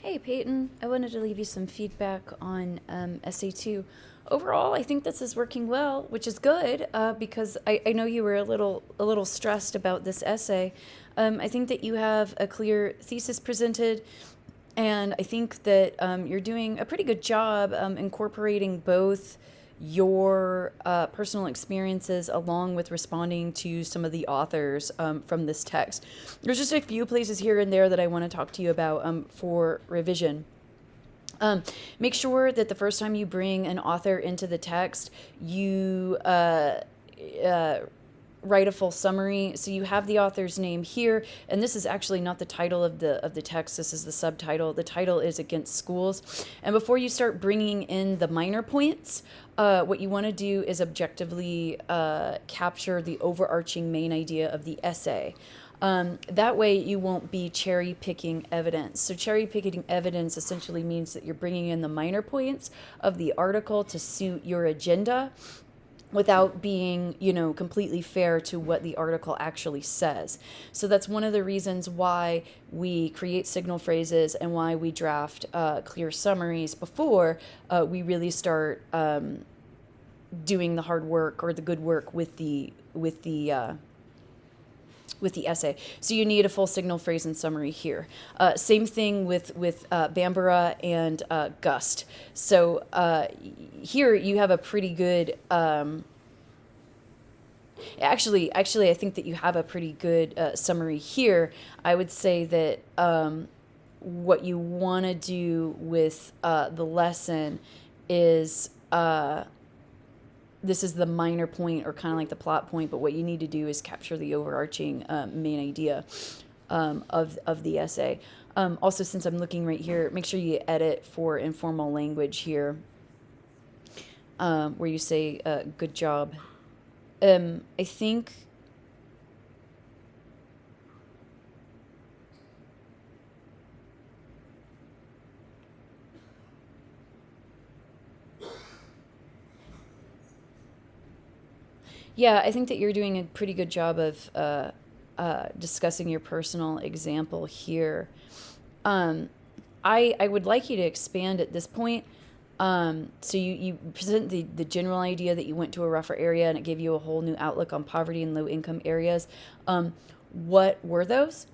Hey Peyton, I wanted to leave you some feedback on SA2. Overall, I think this is working well, which is good because I know you were a little stressed about this essay. I think that you have a clear thesis presented, and I think that you're doing a pretty good job incorporating both your personal experiences along with responding to some of the authors from this text. There's just a few places here and there that I want to talk to you about for revision. Um, Make sure that the first time you bring an author into the text, you uh, write a full summary. So you have the author's name here, and this is actually not the title of the text. This is the subtitle. The title is Against Schools. And before you start bringing in the minor points, what you want to do is objectively capture the overarching main idea of the essay. That way you won't be cherry picking evidence. So cherry picking evidence essentially means that you're bringing in the minor points of the article to suit your agenda without being, completely fair to what the article actually says. So that's one of the reasons why we create signal phrases and why we draft clear summaries before we really start doing the hard work or the good work with the essay. So you need a full signal phrase and summary here. Same thing with Bambara and Gust. So here you have a pretty good. Actually, I think that you have a pretty good summary here. I would say that what you want to do with the lesson is this is the minor point or kind of like the plot point, but what you need to do is capture the overarching main idea of the essay. Also, since I'm looking right here, make sure you edit for informal language here, where you say good job. I think yeah, I think that you're doing a pretty good job of discussing your personal example here. Um, I would like you to expand at this point. So you present the general idea that you went to a rougher area and it gave you a whole new outlook on poverty in low income areas. What were those?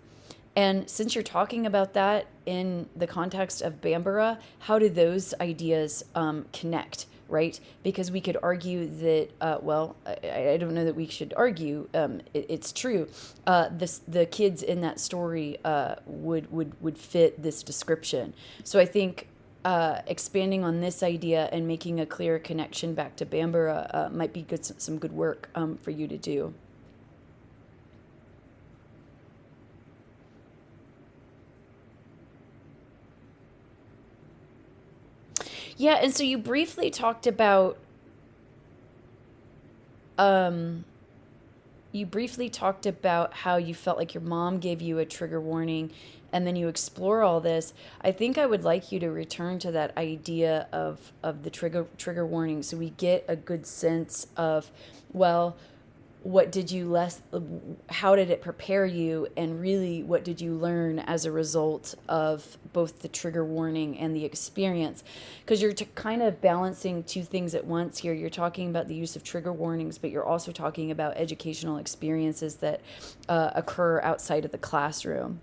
And since you're talking about that in the context of Bambara, how do those ideas connect, right? Because we could argue that, I don't know that we should argue. It's true. The kids in that story would fit this description. So I think expanding on this idea and making a clear connection back to Bambara might be some good work for you to do. Yeah, and so um, you briefly talked about how you felt like your mom gave you a trigger warning, and then you explore all this. I think I would like you to return to that idea of the trigger warning, so we get a good sense of, well, what did you less how did it prepare you, and really what did you learn as a result of both the trigger warning and the experience, because you're kind of balancing two things at once here. You're talking about the use of trigger warnings, but you're also talking about educational experiences that occur outside of the classroom.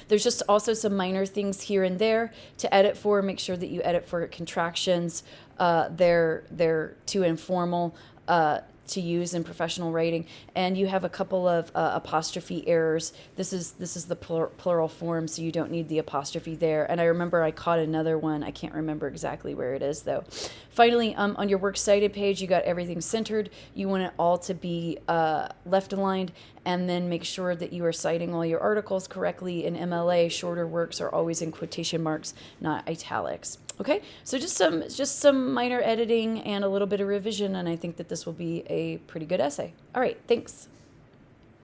There's just also some minor things here and there to edit for. Make sure that you edit for contractions. They're too informal to use in professional writing, and you have a couple of apostrophe errors. This is the plural form, so you don't need the apostrophe there. And I remember I caught another one. I can't remember exactly where it is though. Finally, on your works cited page, you got everything centered. You want it all to be left aligned, and then make sure that you are citing all your articles correctly. In MLA, shorter works are always in quotation marks, not italics. Okay, so just some minor editing and a little bit of revision, and I think that this will be a pretty good essay. All right, thanks.